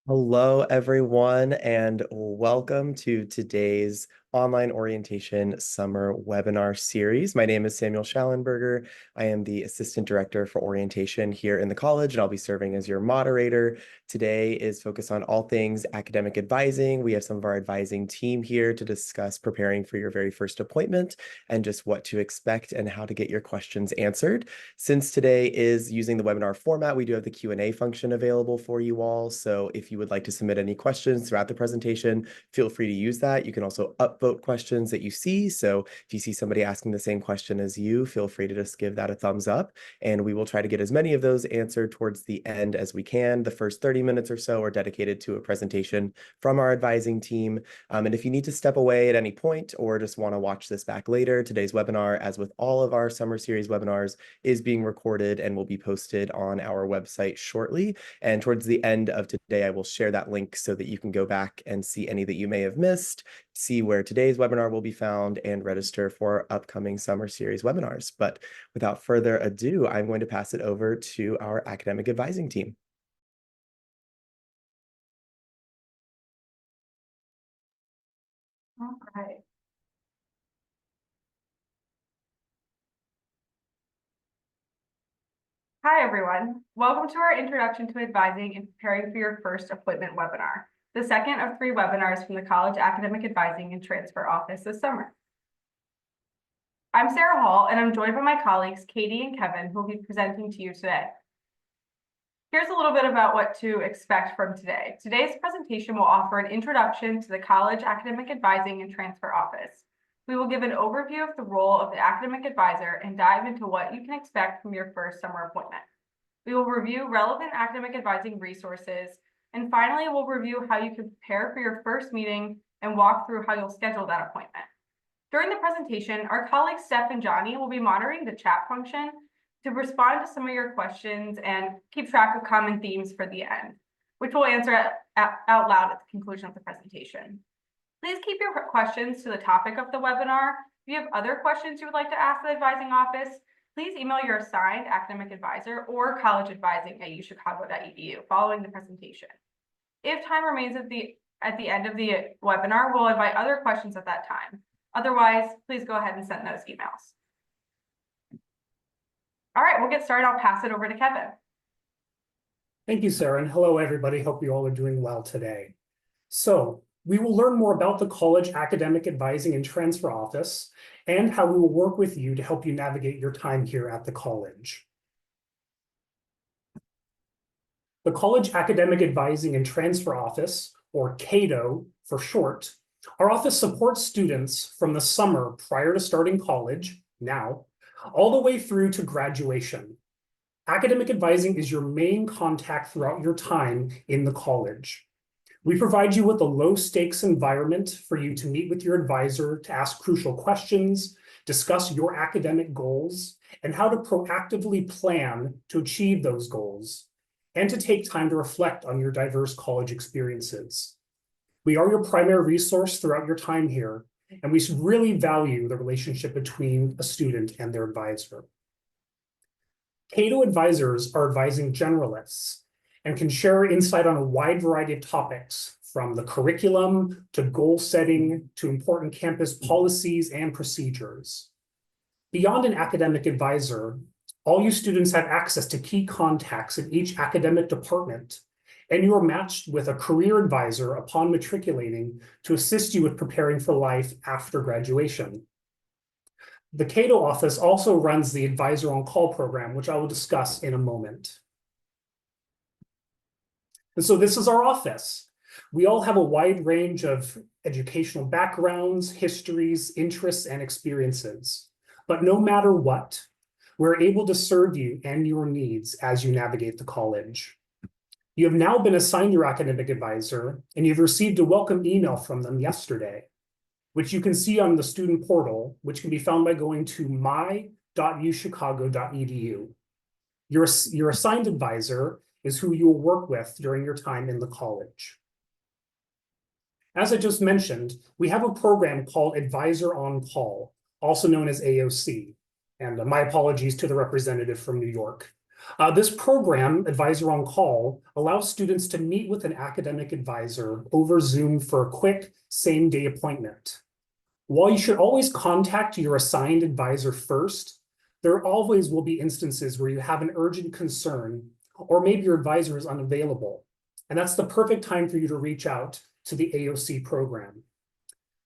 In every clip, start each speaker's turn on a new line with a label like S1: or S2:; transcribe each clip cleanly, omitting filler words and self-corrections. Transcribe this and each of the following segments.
S1: Hello, everyone, and welcome to today's online orientation summer webinar series. My name is Samuel Schallenberger. I am the Assistant Director for Orientation here in the college, and I'll be serving as your moderator. Today is focused on all things academic advising. We have some of our advising team here to discuss preparing for your very first appointment and just what to expect and how to get your questions answered. Since today is using the webinar format, we do have the Q&A function available for you all. So if you would like to submit any questions throughout the presentation, feel free to use that. You can also upvote questions that you see. So if you see somebody asking the same question as you, feel free to just give that a thumbs up. And we will try to get as many of those answered towards the end as we can. The first 30 minutes or so are dedicated to a presentation from our advising team. And if you need to step away at any point or just want to watch this back later, today's webinar, as with all of our summer series webinars, is being recorded and will be posted on our website shortly. And towards the end of today, I will share that link so that you can go back and see any that you may have missed, see where today's webinar will be found, and register for upcoming summer series webinars. But without further ado, I'm going to pass it over to our academic advising team.
S2: All right. Hi, everyone. Welcome to our Introduction to Advising and Preparing for Your First Appointment webinar, the second of 3 webinars from the College Academic Advising and Transfer Office this summer. I'm Sarah Hall, and I'm joined by my colleagues, Katie and Kevin, who will be presenting to you today. Here's a little bit about what to expect from today. Today's presentation will offer an introduction to the College Academic Advising and Transfer Office. We will give an overview of the role of the academic advisor and dive into what you can expect from your first summer appointment. We will review relevant academic advising resources, and finally, we'll review how you can prepare for your first meeting and walk through how you'll schedule that appointment. During the presentation, our colleagues Steph and Johnny will be monitoring the chat function to respond to some of your questions and keep track of common themes for the end, which we'll answer out loud at the conclusion of the presentation. Please keep your questions to the topic of the webinar. If you have other questions you would like to ask the advising office, please email your assigned academic advisor or collegeadvising@uchicago.edu following the presentation. If time remains at the end of the webinar, we'll invite other questions at that time. Otherwise, please go ahead and send those emails. All right, we'll get started. I'll pass it over to Kevin.
S3: Thank you, Sarah, and hello, everybody. Hope you all are doing well today. So we will learn more about the College Academic Advising and Transfer Office and how we will work with you to help you navigate your time here at the college. The College Academic Advising and Transfer Office, or CAATO for short, our office supports students from the summer prior to starting college, now, all the way through to graduation. Academic advising is your main contact throughout your time in the college. We provide you with a low-stakes environment for you to meet with your advisor to ask crucial questions, discuss your academic goals, and how to proactively plan to achieve those goals, and to take time to reflect on your diverse college experiences. We are your primary resource throughout your time here, and we really value the relationship between a student and their advisor. CAATO advisors are advising generalists and can share insight on a wide variety of topics, from the curriculum to goal setting to important campus policies and procedures. Beyond an academic advisor, all you students have access to key contacts in each academic department, and you are matched with a career advisor upon matriculating to assist you with preparing for life after graduation. The CAATO office also runs the Advisor on Call program, which I will discuss in a moment. And so this is our office. We all have a wide range of educational backgrounds, histories, interests, and experiences. But no matter what, we're able to serve you and your needs as you navigate the college. You have now been assigned your academic advisor, and you've received a welcome email from them yesterday, which you can see on the student portal, which can be found by going to my.uchicago.edu. Your assigned advisor is who you will work with during your time in the college. As I just mentioned, we have a program called Advisor on Call, also known as AOC, and my apologies to the representative from New York. This program, Advisor on Call, allows students to meet with an academic advisor over Zoom for a quick same-day appointment. While you should always contact your assigned advisor first, there always will be instances where you have an urgent concern, or maybe your advisor is unavailable. And that's the perfect time for you to reach out to the AOC program.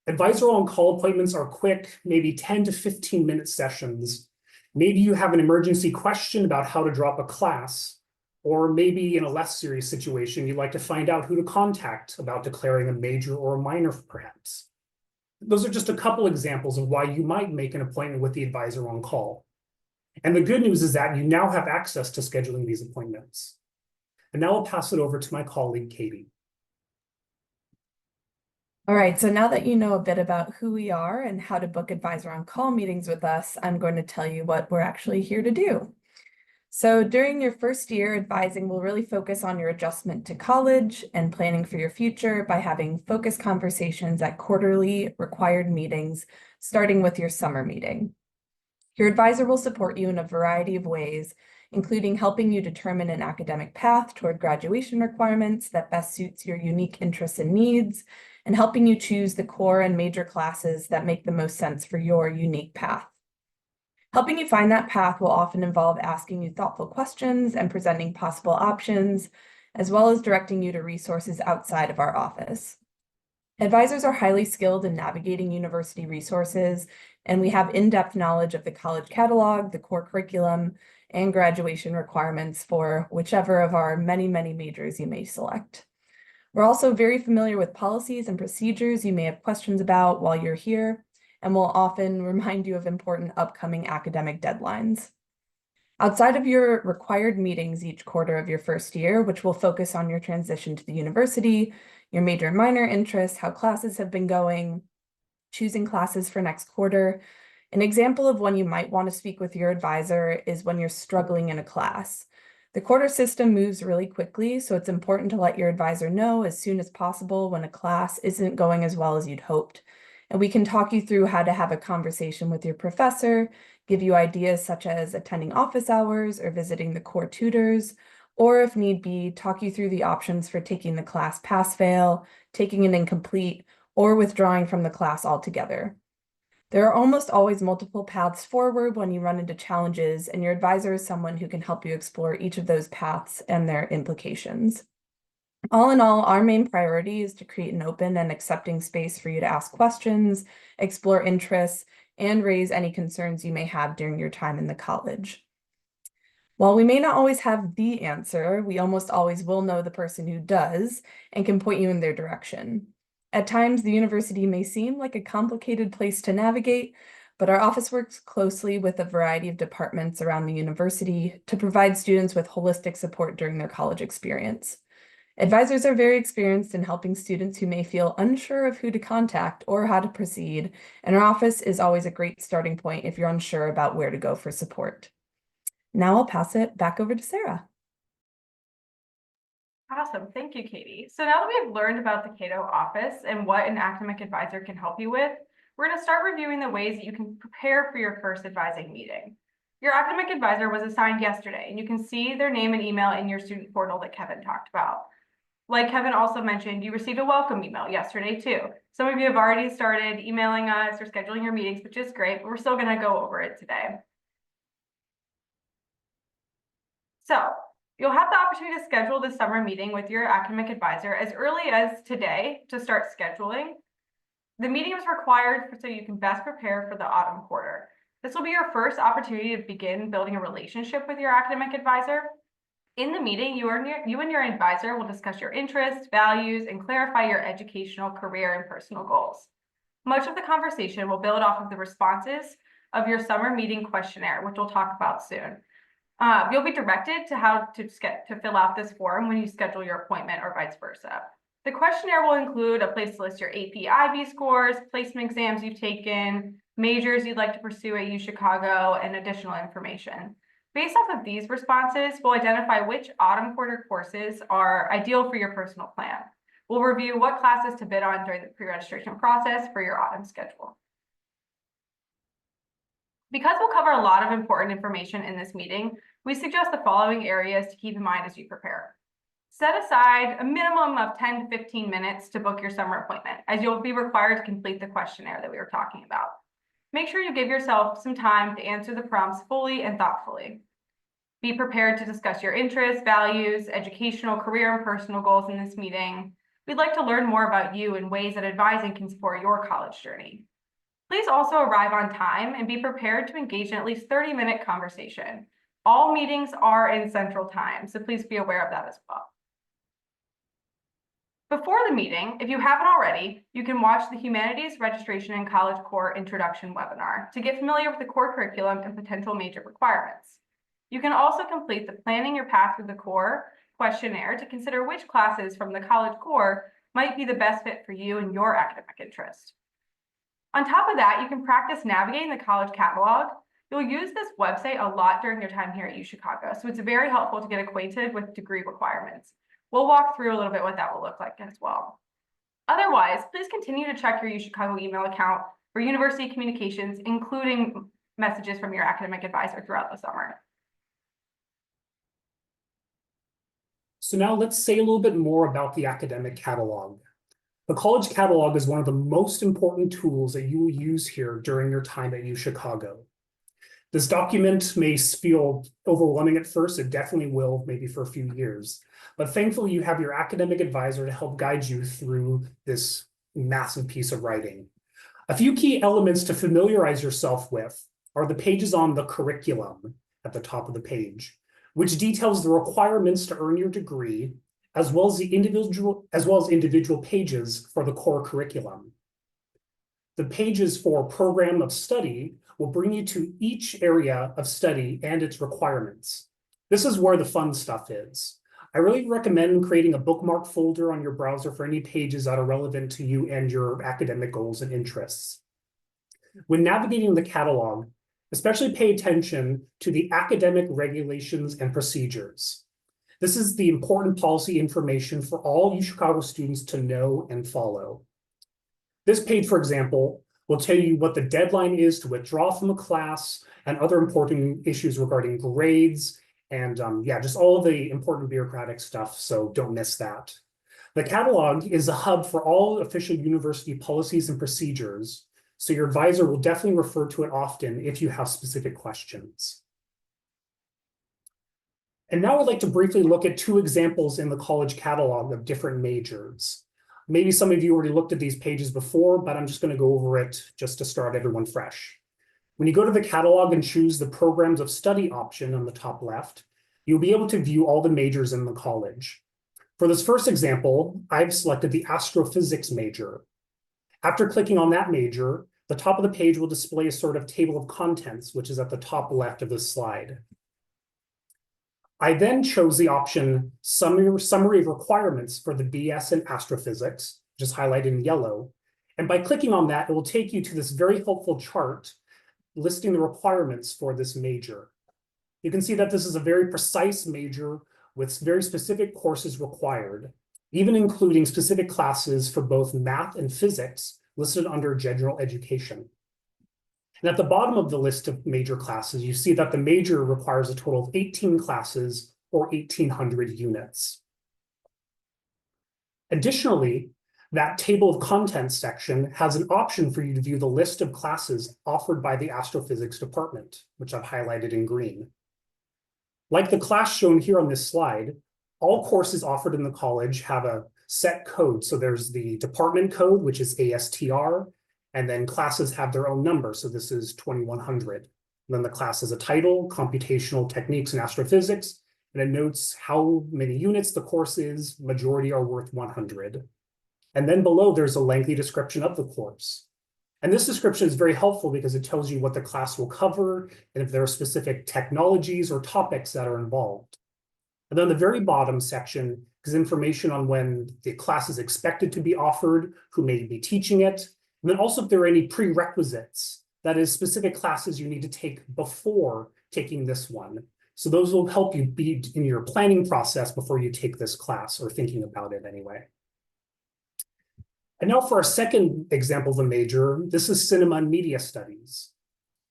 S3: Advisor on Call appointments are quick, maybe 10 to 15-minute sessions. Maybe you have an emergency question about how to drop a class, or maybe in a less serious situation, you'd like to find out who to contact about declaring a major or a minor, perhaps. Those are just a couple examples of why you might make an appointment with the advisor on call. And the good news is that you now have access to scheduling these appointments. And now I'll pass it over to my colleague, Katie.
S4: All right, so now that you know a bit about who we are and how to book advisor on call meetings with us, I'm going to tell you what we're actually here to do. So during your first year, advising will really focus on your adjustment to college and planning for your future by having focused conversations at quarterly required meetings, starting with your summer meeting. Your advisor will support you in a variety of ways, including helping you determine an academic path toward graduation requirements that best suits your unique interests and needs, and helping you choose the core and major classes that make the most sense for your unique path. Helping you find that path will often involve asking you thoughtful questions and presenting possible options, as well as directing you to resources outside of our office. Advisors are highly skilled in navigating university resources, and we have in-depth knowledge of the college catalog, the core curriculum, and graduation requirements for whichever of our many, many majors you may select. We're also very familiar with policies and procedures you may have questions about while you're here, and will often remind you of important upcoming academic deadlines. Outside of your required meetings each quarter of your first year, which will focus on your transition to the university, your major and minor interests, how classes have been going, choosing classes for next quarter, an example of when you might want to speak with your advisor is when you're struggling in a class. The quarter system moves really quickly, so it's important to let your advisor know as soon as possible when a class isn't going as well as you'd hoped. And we can talk you through how to have a conversation with your professor, give you ideas such as attending office hours or visiting the core tutors, or if need be, talk you through the options for taking the class pass-fail, taking an incomplete, or withdrawing from the class altogether. There are almost always multiple paths forward when you run into challenges, and your advisor is someone who can help you explore each of those paths and their implications. All in all, our main priority is to create an open and accepting space for you to ask questions, explore interests, and raise any concerns you may have during your time in the college. While we may not always have the answer, we almost always will know the person who does and can point you in their direction. At times, the university may seem like a complicated place to navigate, but our office works closely with a variety of departments around the university to provide students with holistic support during their college experience. Advisors are very experienced in helping students who may feel unsure of who to contact or how to proceed, and our office is always a great starting point if you're unsure about where to go for support. Now I'll pass it back over to Sarah.
S2: Awesome. Thank you, Katie. So now that we've learned about the CAATO office and what an academic advisor can help you with, we're going to start reviewing the ways that you can prepare for your first advising meeting. Your academic advisor was assigned yesterday, and you can see their name and email in your student portal that Kevin talked about. Like Kevin also mentioned, you received a welcome email yesterday too. Some of you have already started emailing us or scheduling your meetings, which is great, but we're still going to go over it today. So you'll have the opportunity to schedule the summer meeting with your academic advisor as early as today to start scheduling. The meeting is required so you can best prepare for the autumn quarter. This will be your first opportunity to begin building a relationship with your academic advisor. In the meeting, you and your advisor will discuss your interests, values, and clarify your educational, career, and personal goals. Much of the conversation will build off of the responses of your summer meeting questionnaire, which we'll talk about soon. You'll be directed to how to fill out this form when you schedule your appointment or vice versa. The questionnaire will include a place to list your AP IB scores, placement exams you've taken, majors you'd like to pursue at UChicago, and additional information. Based off of these responses, we'll identify which autumn quarter courses are ideal for your personal plan. We'll review what classes to bid on during the pre-registration process for your autumn schedule. Because we'll cover a lot of important information in this meeting, we suggest the following areas to keep in mind as you prepare. Set aside a minimum of 10 to 15 minutes to book your summer appointment, as you'll be required to complete the questionnaire that we were talking about. Make sure you give yourself some time to answer the prompts fully and thoughtfully. Be prepared to discuss your interests, values, educational, career, and personal goals in this meeting. We'd like to learn more about you and ways that advising can support your college journey. Please also arrive on time and be prepared to engage in at least 30-minute conversation. All meetings are in Central Time, so please be aware of that as well. Before the meeting, if you haven't already, you can watch the Humanities Registration and College Core Introduction webinar to get familiar with the core curriculum and potential major requirements. You can also complete the Planning Your Path Through the Core questionnaire to consider which classes from the College Core might be the best fit for you and your academic interest. On top of that, you can practice navigating the college catalog. You'll use this website a lot during your time here at UChicago, so it's very helpful to get acquainted with degree requirements. We'll walk through a little bit what that will look like as well. Otherwise, please continue to check your UChicago email account for university communications, including messages from your academic advisor throughout the summer.
S3: So now let's say a little bit more about the academic catalog. The college catalog is one of the most important tools that you will use here during your time at UChicago. This document may feel overwhelming at first. It definitely will, maybe for a few years. But thankfully, you have your academic advisor to help guide you through this massive piece of writing. A few key elements to familiarize yourself with are the pages on the curriculum at the top of the page, which details the requirements to earn your degree, as well as individual pages for the core curriculum. The pages for program of study will bring you to each area of study and its requirements. This is where the fun stuff is. I really recommend creating a bookmark folder on your browser for any pages that are relevant to you and your academic goals and interests. When navigating the catalog, especially pay attention to the academic regulations and procedures. This is the important policy information for all UChicago students to know and follow. This page, for example, will tell you what the deadline is to withdraw from a class and other important issues regarding grades and just all the important bureaucratic stuff, so don't miss that. The catalog is a hub for all official university policies and procedures, so your advisor will definitely refer to it often if you have specific questions. And now I'd like to briefly look at two examples in the college catalog of different majors. Maybe some of you already looked at these pages before, but I'm just going to go over it just to start everyone fresh. When you go to the catalog and choose the programs of study option on the top left, you'll be able to view all the majors in the college. For this first example, I've selected the astrophysics major. After clicking on that major, the top of the page will display a sort of table of contents, which is at the top left of this slide. I then chose the option Summary of Requirements for the BS in Astrophysics, which is highlighted in yellow. And by clicking on that, it will take you to this very helpful chart listing the requirements for this major. You can see that this is a very precise major with very specific courses required, even including specific classes for both math and physics listed under general education. And at the bottom of the list of major classes, you see that the major requires a total of 18 classes or 1,800 units. Additionally, that table of contents section has an option for you to view the list of classes offered by the astrophysics department, which I've highlighted in green. Like the class shown here on this slide, all courses offered in the college have a set code. So there's the department code, which is ASTR, and then classes have their own number. So this is 2100. And then the class has a title, Computational Techniques in Astrophysics, and it notes how many units the course is. Majority are worth 100. And then below, there's a lengthy description of the course. And this description is very helpful because it tells you what the class will cover and if there are specific technologies or topics that are involved. And then the very bottom section is information on when the class is expected to be offered, who may be teaching it, and then also if there are any prerequisites, that is specific classes you need to take before taking this one. So those will help you be in your planning process before you take this class, or thinking about it anyway. And now for our second example of a major, this is Cinema and Media Studies.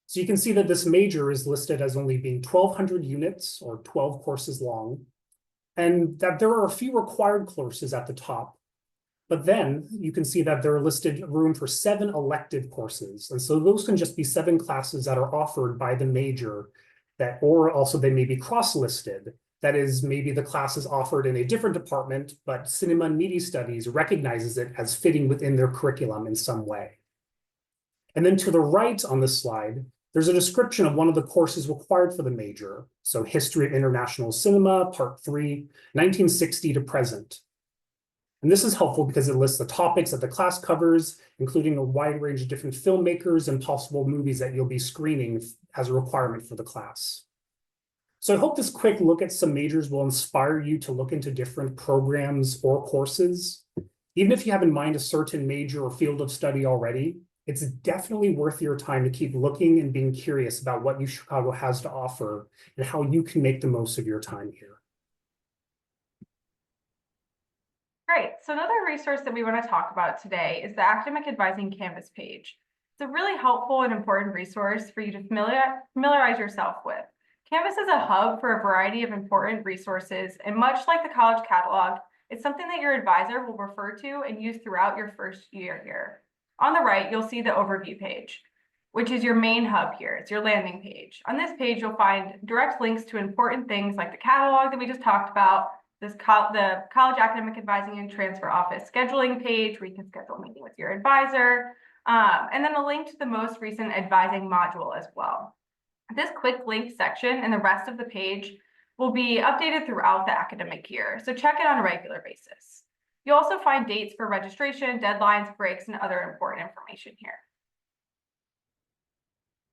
S3: So you can see that this major is listed as only being 1,200 units or 12 courses long, and that there are a few required courses at the top. But then you can see that there are listed room for 7 elective courses. And so those can just be 7 classes that are offered by the major that, or also they may be cross-listed. That is, maybe the class is offered in a different department, but Cinema and Media Studies recognizes it as fitting within their curriculum in some way. And then to the right on this slide, there's a description of one of the courses required for the major. So History of International Cinema, Part 3, 1960 to present. And this is helpful because it lists the topics that the class covers, including a wide range of different filmmakers and possible movies that you'll be screening as a requirement for the class. So I hope this quick look at some majors will inspire you to look into different programs or courses. Even if you have in mind a certain major or field of study already, it's definitely worth your time to keep looking and being curious about what UChicago has to offer and how you can make the most of your time here.
S2: Great. So another resource that we want to talk about today is the Academic Advising Canvas page. It's a really helpful and important resource for you to familiarize yourself with. Canvas is a hub for a variety of important resources, and much like the college catalog, it's something that your advisor will refer to and use throughout your first year here. On the right, you'll see the overview page, which is your main hub here. It's your landing page. On this page, you'll find direct links to important things like the catalog that we just talked about, the College Academic Advising and Transfer Office scheduling page, where you can schedule a meeting with your advisor, and then a link to the most recent advising module as well. This quick link section and the rest of the page will be updated throughout the academic year, so check it on a regular basis. You'll also find dates for registration, deadlines, breaks, and other important information here.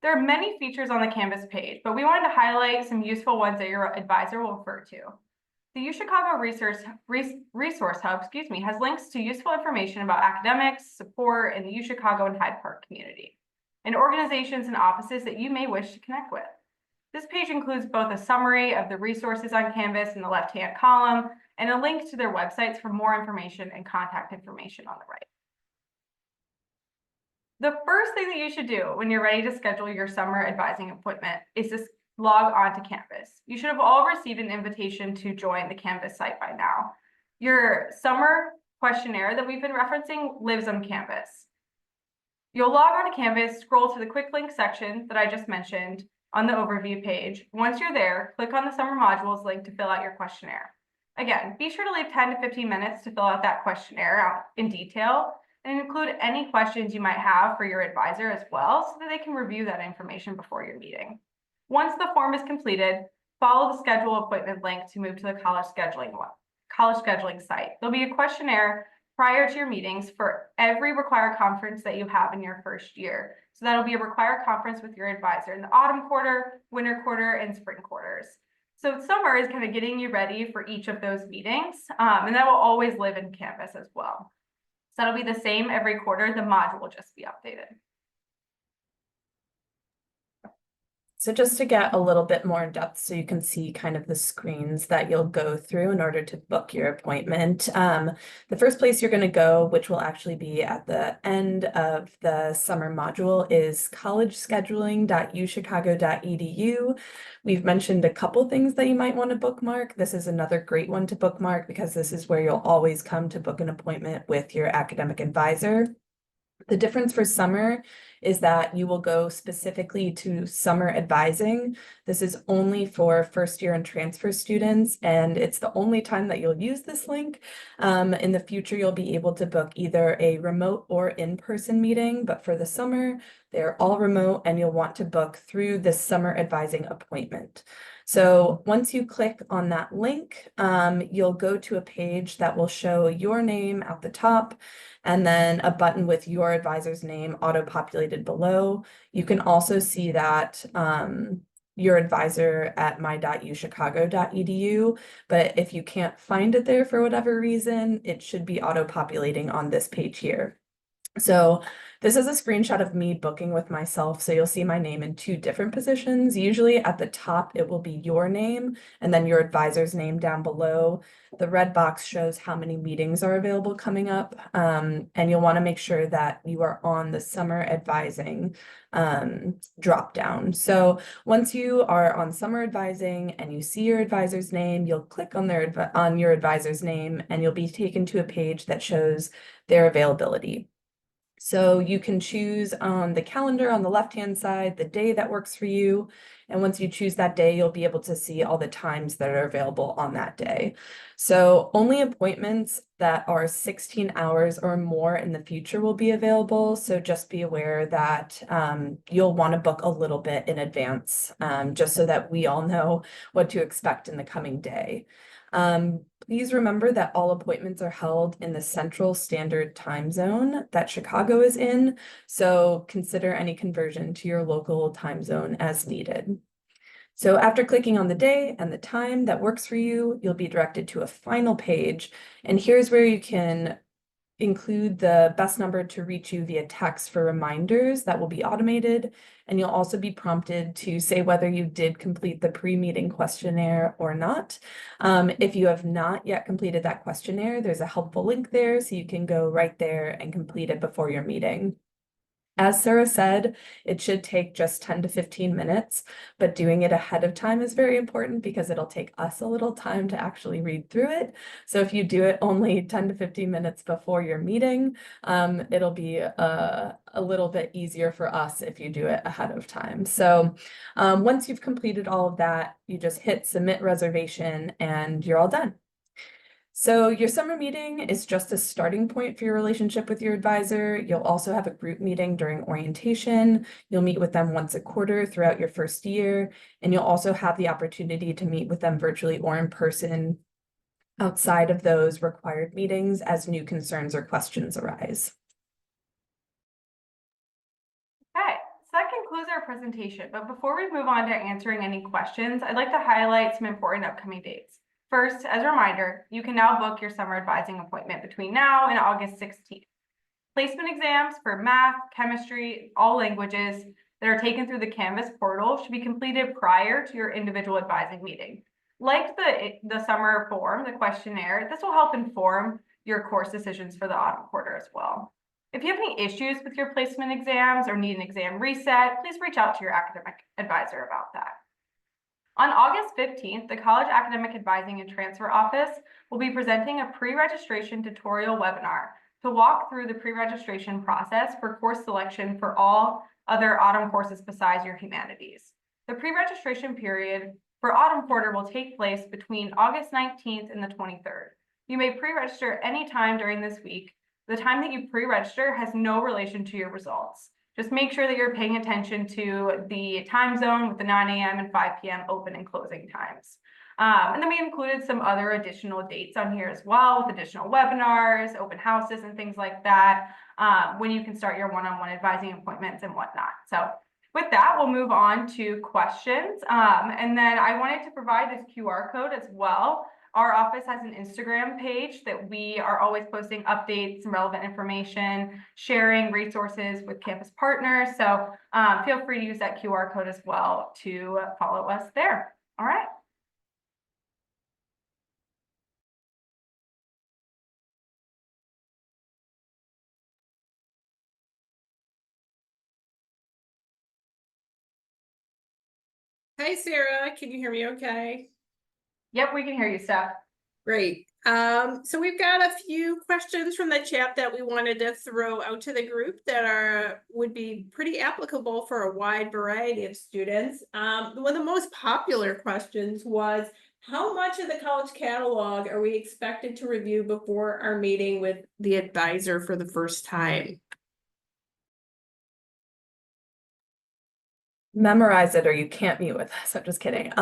S2: There are many features on the Canvas page, but we wanted to highlight some useful ones that your advisor will refer to. The UChicago Resource Hub, has links to useful information about academics, support, and the UChicago and Hyde Park community, and organizations and offices that you may wish to connect with. This page includes both a summary of the resources on Canvas in the left-hand column and a link to their websites for more information and contact information on the right. The first thing that you should do when you're ready to schedule your summer advising appointment is to log on to Canvas. You should have all received an invitation to join the Canvas site by now. Your summer questionnaire that we've been referencing lives on Canvas. You'll log on to Canvas, scroll to the quick link section that I just mentioned on the overview page. Once you're there, click on the summer modules link to fill out your questionnaire. Again, be sure to leave 10 to 15 minutes to fill out that questionnaire out in detail and include any questions you might have for your advisor as well so that they can review that information before your meeting. Once the form is completed, follow the schedule appointment link to move to the college scheduling site. There'll be a questionnaire prior to your meetings for every required conference that you have in your first year. So that'll be a required conference with your advisor in the autumn quarter, winter quarter, and spring quarters. So summer is kind of getting you ready for each of those meetings, and that will always live in Canvas as well. So that'll be the same every quarter. The module will just be updated.
S4: So just to get a little bit more in depth so you can see kind of the screens that you'll go through in order to book your appointment. The first place you're going to go, which will actually be at the end of the summer module, is collegescheduling.uchicago.edu. We've mentioned a couple things that you might want to bookmark. This is another great one to bookmark because this is where you'll always come to book an appointment with your academic advisor. The difference for summer is that you will go specifically to summer advising. This is only for first year and transfer students, and it's the only time that you'll use this link. In the future, you'll be able to book either a remote or in-person meeting, but for the summer, they're all remote and you'll want to book through this summer advising appointment. So once you click on that link, you'll go to a page that will show your name at the top and then a button with your advisor's name auto-populated below. You can also see that your advisor at my.uchicago.edu, but if you can't find it there for whatever reason, it should be auto-populating on this page here. So this is a screenshot of me booking with myself. So you'll see my name in two different positions. Usually at the top, it will be your name and then your advisor's name down below. The red box shows how many meetings are available coming up. And you'll want to make sure that you are on the summer advising drop down. So once you are on summer advising and you see your advisor's name, you'll click on your advisor's name and you'll be taken to a page that shows their availability. So you can choose on the calendar on the left-hand side, the day that works for you. And once you choose that day, you'll be able to see all the times that are available on that day. So only appointments that are 16 hours or more in the future will be available. So just be aware that you'll want to book a little bit in advance, just so that we all know what to expect in the coming day. Please remember that all appointments are held in the Central Standard Time Zone that Chicago is in, so consider any conversion to your local time zone as needed. So after clicking on the day and the time that works for you, you'll be directed to a final page, and here's where you can include the best number to reach you via text for reminders that will be automated. And you'll also be prompted to say whether you did complete the pre-meeting questionnaire or not. If you have not yet completed that questionnaire, there's a helpful link there so you can go right there and complete it before your meeting. As Sarah said, it should take just 10 to 15 minutes, but doing it ahead of time is very important because it'll take us a little time to actually read through it. So if you do it only 10 to 15 minutes before your meeting, it'll be a little bit easier for us if you do it ahead of time. So once you've completed all of that, you just hit submit reservation and you're all done. So your summer meeting is just a starting point for your relationship with your advisor. You'll also have a group meeting during orientation. You'll meet with them once a quarter throughout your first year, and you'll also have the opportunity to meet with them virtually or in person outside of those required meetings as new concerns or questions arise.
S2: Okay, so that concludes our presentation, but before we move on to answering any questions, I'd like to highlight some important upcoming dates. First, as a reminder, you can now book your summer advising appointment between now and August 16th. Placement exams for math, chemistry, all languages that are taken through the Canvas portal should be completed prior to your individual advising meeting. Like the summer form, the questionnaire, this will help inform your course decisions for the autumn quarter as well. If you have any issues with your placement exams or need an exam reset, please reach out to your academic advisor about that. On August 15th, the College Academic Advising and Transfer Office will be presenting a pre-registration tutorial webinar to walk through the pre-registration process for course selection for all other autumn courses besides your humanities. The pre-registration period for autumn quarter will take place between August 19th and the 23rd. You may pre-register anytime during this week. The time that you pre-register has no relation to your results. Just make sure that you're paying attention to the time zone with the 9 a.m. and 5 p.m. open and closing times. And then we included some other additional dates on here as well with additional webinars, open houses, and things like that when you can start your one-on-one advising appointments and whatnot. So with that, we'll move on to questions. And then I wanted to provide this QR code as well. Our office has an Instagram page that we are always posting updates and relevant information, sharing resources with campus partners. So feel free to use that QR code as well to follow us there. All right.
S5: Hi, Sarah. Can you hear me okay?
S2: Yep, we can hear you, Steph.
S5: Great. So we've got a few questions from the chat that we wanted to throw out to the group that would be pretty applicable for a wide variety of students. One of the most popular questions was, how much of the college catalog are we expected to review before our meeting with the advisor for the first time?
S4: Memorize it or you can't meet with us. I'm just kidding.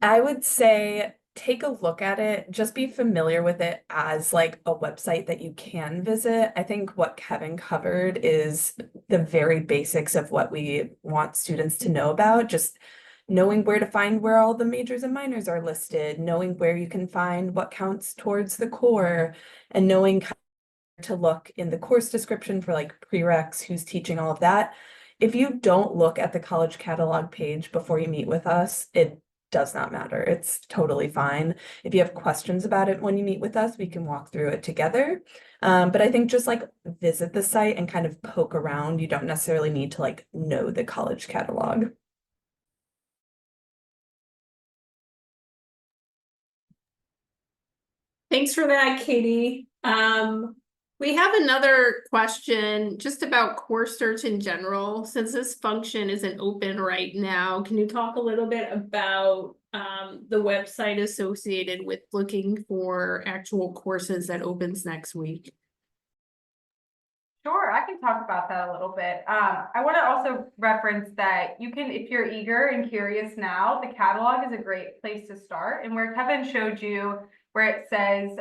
S4: I would say take a look at it, just be familiar with it as like a website that you can visit. I think what Kevin covered is the very basics of what we want students to know about, just knowing where to find where all the majors and minors are listed, knowing where you can find what counts towards the core, and knowing to look in the course description for like prereqs, who's teaching, all of that. If you don't look at the college catalog page before you meet with us, it does not matter. It's totally fine. If you have questions about it when you meet with us, we can walk through it together. But I think just like visit the site and kind of poke around. You don't necessarily need to like know the college catalog.
S5: Thanks for that, Katie. We have another question just about course search in general. Since this function isn't open right now, can you talk a little bit about the website associated with looking for actual courses that opens next week?
S2: Sure, I can talk about that a little bit. I want to also reference that you can, if you're eager and curious now, the catalog is a great place to start. And where Kevin showed you where it says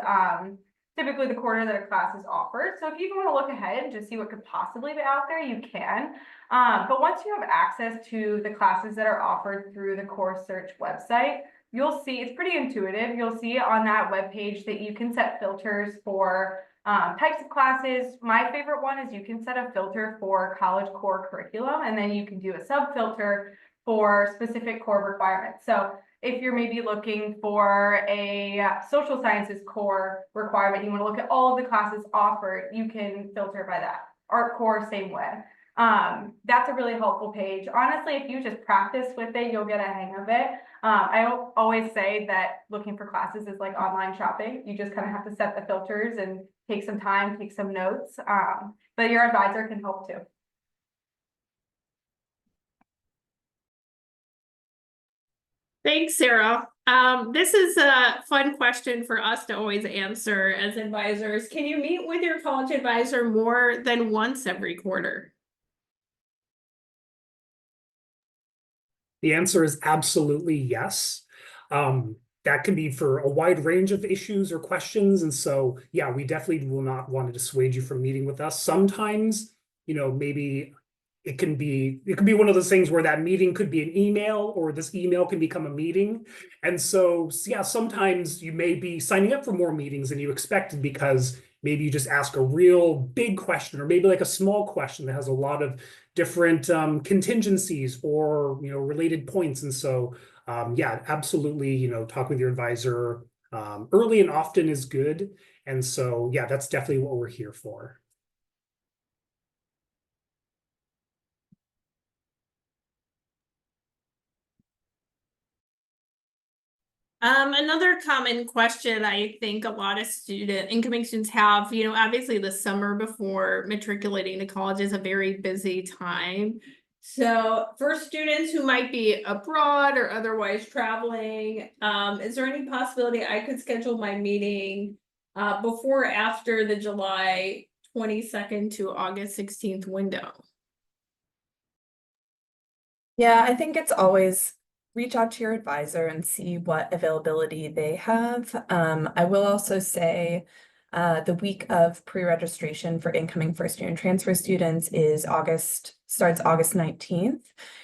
S2: typically the quarter that a class is offered. So if you want to look ahead and just see what could possibly be out there, you can. But once you have access to the classes that are offered through the course search website, you'll see it's pretty intuitive. You'll see on that webpage that you can set filters for types of classes. My favorite one is you can set a filter for college core curriculum, and then you can do a sub filter for specific core requirements. So if you're maybe looking for a social sciences core requirement, you want to look at all of the classes offered, you can filter by that. Art core, same way. That's a really helpful page. Honestly, if you just practice with it, you'll get a hang of it. I always say that looking for classes is like online shopping. You just kind of have to set the filters and take some time, take some notes. But your advisor can help too.
S5: Thanks, Sarah. This is a fun question for us to always answer as advisors. Can you meet with your college advisor more than once every quarter?
S3: The answer is absolutely yes. That can be for a wide range of issues or questions. And so, yeah, we definitely will not want to dissuade you from meeting with us. Sometimes, maybe it can be one of those things where that meeting could be an email, or this email can become a meeting. And so, yeah, sometimes you may be signing up for more meetings than you expected because maybe you just ask a real big question, or maybe like a small question that has a lot of different contingencies or related points. And so yeah, absolutely, talk with your advisor early and often is good. And so yeah, that's definitely what we're here for.
S5: Another common question I think a lot of incoming students have, obviously the summer before matriculating to college is a very busy time. So for students who might be abroad or otherwise traveling, is there any possibility I could schedule my meeting before or after the July 22nd to August 16th window?
S4: Yeah, I think it's always reach out to your advisor and see what availability they have. I will also say the week of pre-registration for incoming first year and transfer students starts August 19th.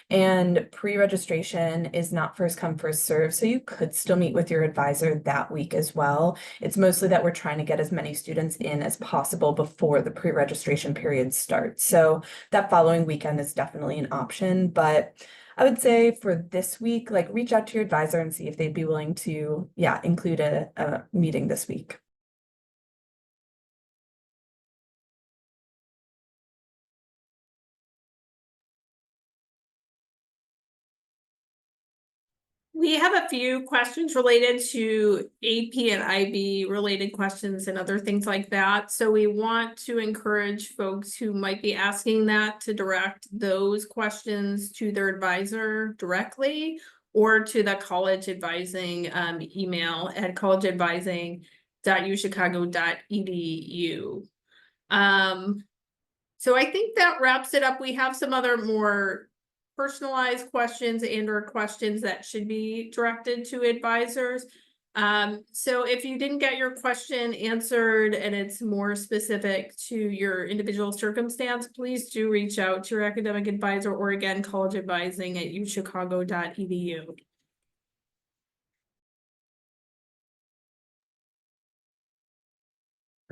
S4: And pre-registration is not first come, first serve. So you could still meet with your advisor that week as well. It's mostly that we're trying to get as many students in as possible before the pre-registration period starts. So that following weekend is definitely an option, but I would say for this week, like reach out to your advisor and see if they'd be willing to, include a meeting this week.
S5: We have a few questions related to AP and IB related questions and other things like that. So we want to encourage folks who might be asking that to direct those questions to their advisor directly or to the college advising email at collegeadvising.uchicago.edu. So I think that wraps it up. We have some other more personalized questions or questions that should be directed to advisors. So if you didn't get your question answered and it's more specific to your individual circumstance, please do reach out to your academic advisor, or again, collegeadvising@uchicago.edu.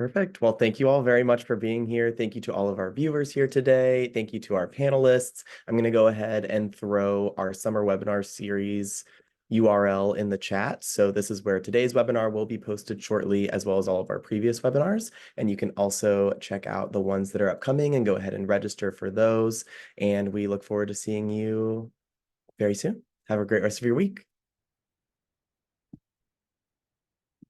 S1: Perfect. Well, thank you all very much for being here. Thank you to all of our viewers here today. Thank you to our panelists. I'm going to go ahead and throw our summer webinar series URL in the chat. So this is where today's webinar will be posted shortly, as well as all of our previous webinars. And you can also check out the ones that are upcoming and go ahead and register for those. And we look forward to seeing you very soon. Have a great rest of your week.